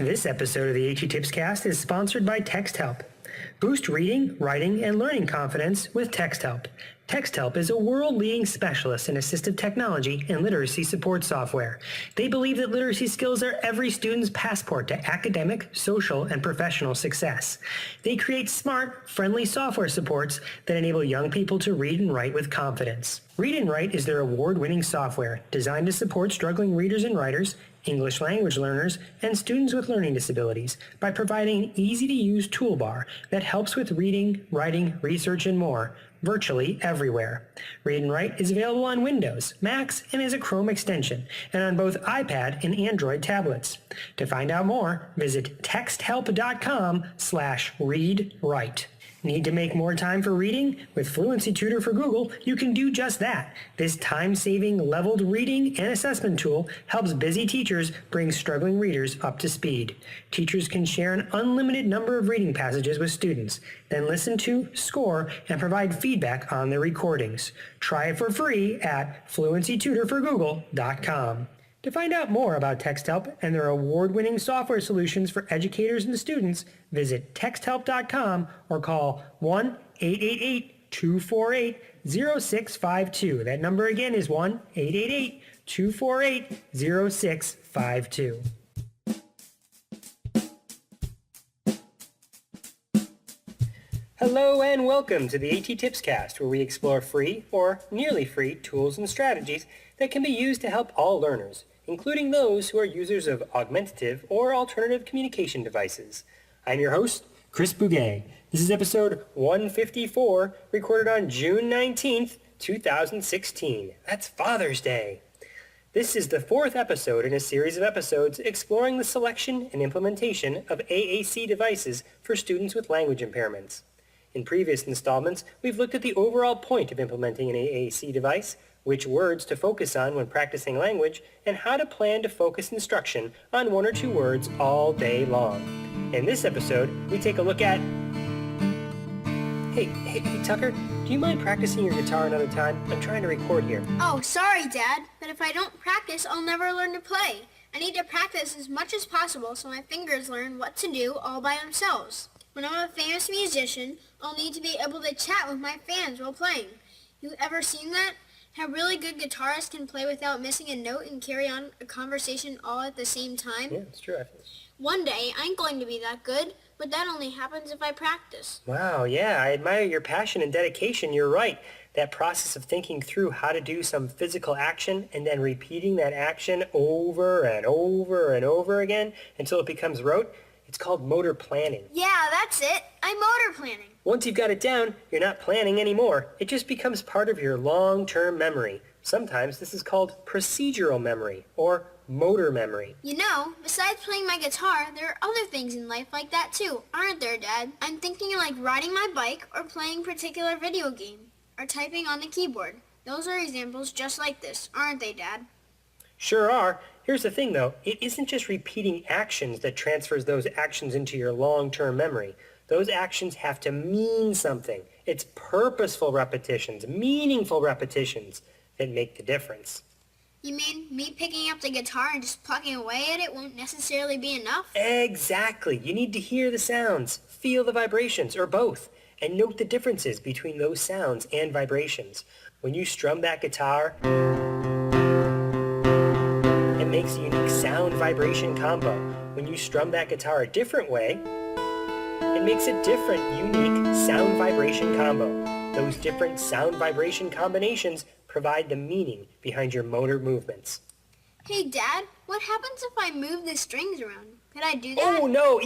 This episode of the A.T.TIPSCAST is sponsored by TextHelp. Boost reading, writing, and learning confidence with TextHelp. TextHelp is a world-leading specialist in assistive technology and literacy support software. They believe that literacy skills are every student's passport to academic, social, and professional success. They create smart, friendly software supports that enable young people to read and write with confidence. Read and Write is their award-winning software designed to support struggling readers and writers, English language learners, and students with learning disabilities by providing an easy-to-use toolbar that helps with reading, writing, research, and more, virtually everywhere. Read and Write is available on Windows, Macs, and as a Chrome extension, and on both iPad and Android tablets. To find out more, visit texthelp.com/readwrite. Need to make more time for reading? With Fluency Tutor for Google, you can do just that. This time-saving, leveled reading and assessment tool helps busy teachers bring struggling readers up to speed. Teachers can share an unlimited number of reading passages with students, then listen to, score, and provide feedback on their recordings. Try it for free at fluencytutorforgoogle.com. To find out more about TextHelp and their award-winning software solutions for educators and students, visit texthelp.com or call 1-888-248-0652. That number again is 1-888-248-0652. Hello and welcome to the A.T.TIPSCAST, where we explore free or nearly free tools and strategies that can be used to help all learners, including those who are users of augmentative or alternative communication devices. I'm your host, Chris Bouguet. This is episode 154, recorded on June 19th, 2016. That's Father's Day. This is the fourth episode in a series of episodes exploring the selection and implementation of AAC devices for students with language impairments. In previous installments, we've looked at the overall point of implementing an AAC device, which words to focus on when practicing language, and how to plan to focus instruction on one or two words all day long. In this episode, we take a look at... Hey, Tucker, do you mind practicing your guitar another time? I'm trying to record here. Oh, sorry, Dad, but if I don't practice, I'll never learn to play. I need to practice as much as possible so my fingers learn what to do all by themselves. When I'm a famous musician, I'll need to be able to chat with my fans while playing. You ever seen that? How really good guitarists can play without missing a note and carry on a conversation all at the same time? Yeah, it's true. One day, I'm going to be that good, but that only happens if I practice. Wow, yeah, I admire your passion and dedication. You're right. That process of thinking through how to do some physical action and then repeating that action over and over and over again until it becomes rote, it's called motor planning. Yeah, that's it. I'm motor planning. Once you've got it down, you're not planning anymore. It just becomes part of your long-term memory. Sometimes this is called procedural memory or motor memory. You know, besides playing my guitar, there are other things in life like that too, aren't there, Dad? I'm thinking like riding my bike or playing a particular video game or typing on the keyboard. Those are examples just like this, aren't they, Dad? Sure are. Here's the thing, though. It isn't just repeating actions that transfers those actions into your long-term memory. Those actions have to mean something. It's purposeful repetitions, meaningful repetitions that make the difference. You mean me picking up the guitar and just plucking away at it won't necessarily be enough? Exactly. You need to hear the sounds, feel the vibrations, or both, and note the differences between those sounds and vibrations. When you strum that guitar, it makes a unique sound-vibration combo. When you strum that guitar a different way, it makes a different, unique sound-vibration combo. Those different sound-vibration combinations provide the meaning behind your motor movements. Hey, Dad, what happens if I move the strings around? Could I do that? Oh, no,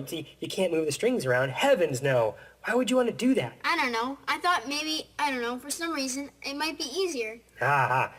see, you can't move the strings around. Heavens, no. Why would you want to do that? I don't know. I thought maybe, for some reason, it might be easier. I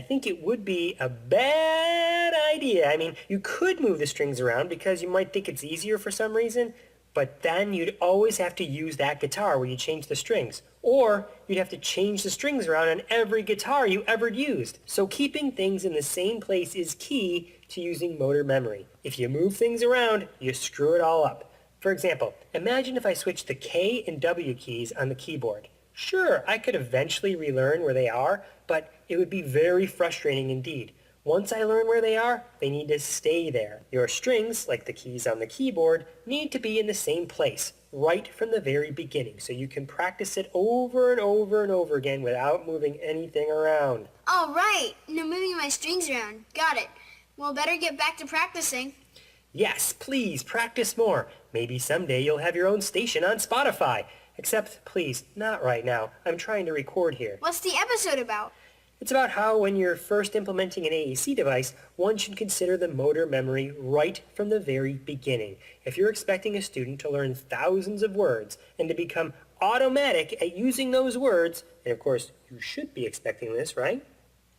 think it would be a bad idea. I mean, you could move the strings around because you might think it's easier for some reason, but then you'd always have to use that guitar where you change the strings. Or you'd have to change the strings around on every guitar you ever used. So keeping things in the same place is key to using motor memory. If you move things around, you screw it all up. For example, imagine if I switched the K and W keys on the keyboard. Sure, I could eventually relearn where they are, but it would be very frustrating indeed. Once I learn where they are, they need to stay there. Your strings, like the keys on the keyboard, need to be in the same place, right from the very beginning, so you can practice it over and over and over again without moving anything around. All right, no moving my strings around. Got it. Well, better get back to practicing. Yes, please, practice more. Maybe someday you'll have your own station on Spotify. Except, please, not right now. I'm trying to record here. What's the episode about? It's about how when you're first implementing an AAC device, one should consider the motor memory right from the very beginning. If you're expecting a student to learn thousands of words and to become automatic at using those words, and of course you should be expecting this, right?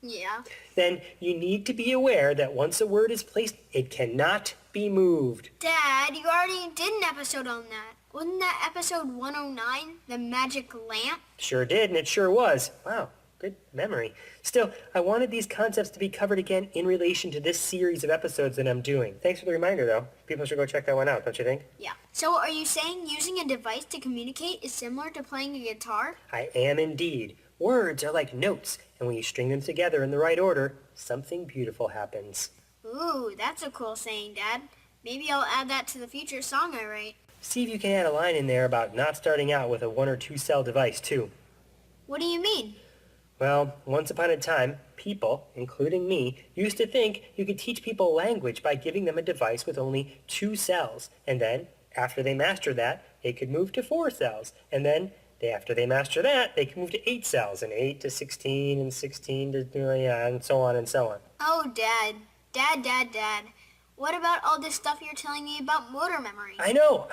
Yeah. Then you need to be aware that once a word is placed, it cannot be moved. Dad, you already did an episode on that. Wasn't that episode 109, The Magic Lamp? Sure did, and it sure was. Wow. Good memory. Still, I wanted these concepts to be covered again in relation to this series of episodes that I'm doing. Thanks for the reminder, though. People should go check that one out, don't you think? Yeah. So are you saying using a device to communicate is similar to playing a guitar? I am indeed. Words are like notes, and when you string them together in the right order, something beautiful happens. Ooh, that's a cool saying, Dad. Maybe I'll add that to the future song I write. See if you can add a line in there about not starting out with a 1 or 2 cell device, too. What do you mean? Well, once upon a time, people, including me, used to think you could teach people language by giving them a device with only 2 cells. And then, after they mastered that, they could move to 4 cells. And then, after they master that, they could move to 8 cells, and 8 to 16, and 16 to, and so on and so on. Oh, Dad. Dad. What about all this stuff you're telling me about motor memory? I know.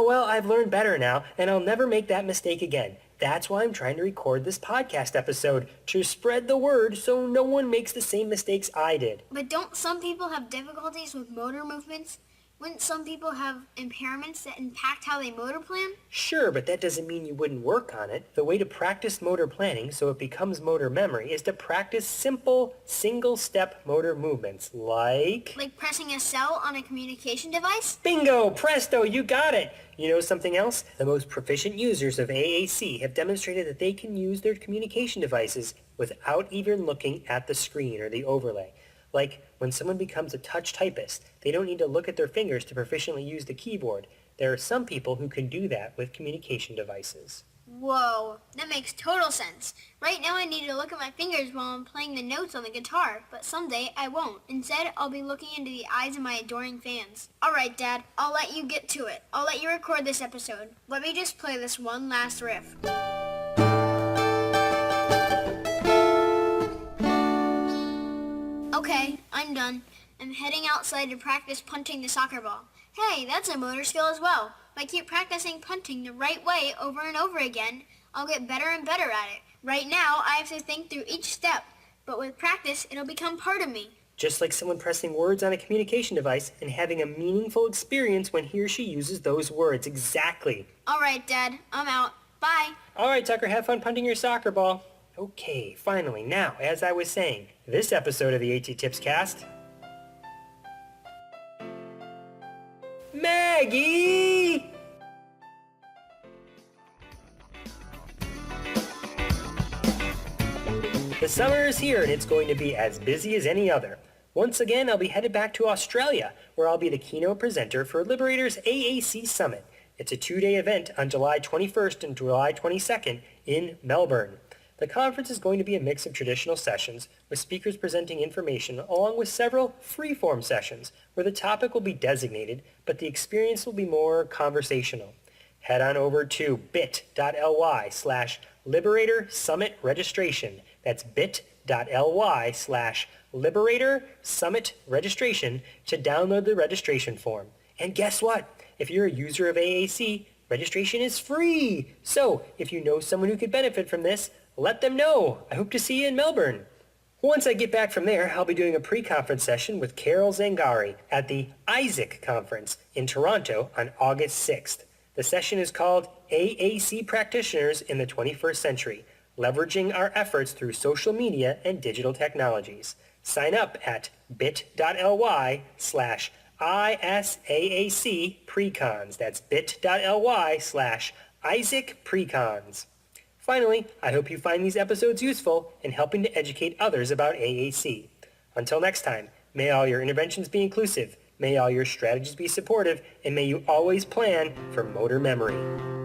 Well, I've learned better now, and I'll never make that mistake again. That's why I'm trying to record this podcast episode, to spread the word so no one makes the same mistakes I did. But don't some people have difficulties with motor movements? Wouldn't some people have impairments that impact how they motor plan? Sure, but that doesn't mean you wouldn't work on it. The way to practice motor planning so it becomes motor memory is to practice simple, single-step motor movements, like... Like pressing a cell on a communication device? Bingo! Presto! You got it! You know something else? The most proficient users of AAC have demonstrated that they can use their communication devices without even looking at the screen or the overlay. Like when someone becomes a touch typist, they don't need to look at their fingers to proficiently use the keyboard. There are some people who can do that with communication devices. Whoa, that makes total sense. Right now I need to look at my fingers while I'm playing the notes on the guitar, but someday I won't. Instead, I'll be looking into the eyes of my adoring fans. Alright, Dad, I'll let you get to it. I'll let you record this episode. Let me just play this one last riff. Okay, I'm done. I'm heading outside to practice punting the soccer ball. Hey, that's a motor skill as well. If I keep practicing punting the right way over and over again, I'll get better and better at it. Right now, I have to think through each step, but with practice, it'll become part of me. Just like someone pressing words on a communication device and having a meaningful experience when he or she uses those words. Exactly. All right, Dad, I'm out. Bye. All right, Tucker, have fun punting your soccer ball. Okay, finally, now, as I was saying, this episode of the A.T.TIPSCAST... Maggie! The summer is here and it's going to be as busy as any other. Once again, I'll be headed back to Australia, where I'll be the keynote presenter for Liberator's AAC Summit. It's a 2-day event on July 21st and July 22nd in Melbourne. The conference is going to be a mix of traditional sessions, with speakers presenting information along with several free-form sessions, where the topic will be designated, but the experience will be more conversational. Head on over to bit.ly/Liberator Summit Registration. That's bit.ly/Liberator Summit Registration to download the registration form. And guess what? If you're a user of AAC, registration is free. So if you know someone who could benefit from this, let them know. I hope to see you in Melbourne. Once I get back from there, I'll be doing a pre-conference session with Carol Zangari at the Isaac Conference in Toronto on August 6th. The session is called AAC Practitioners in the 21st Century, Leveraging Our Efforts Through Social Media and Digital Technologies. Sign up at bit.ly/ISAAC Precons. That's bit.ly/Isaac Precons. Finally, I hope you find these episodes useful in helping to educate others about AAC. Until next time, may all your interventions be inclusive, may all your strategies be supportive, and may you always plan for motor memory.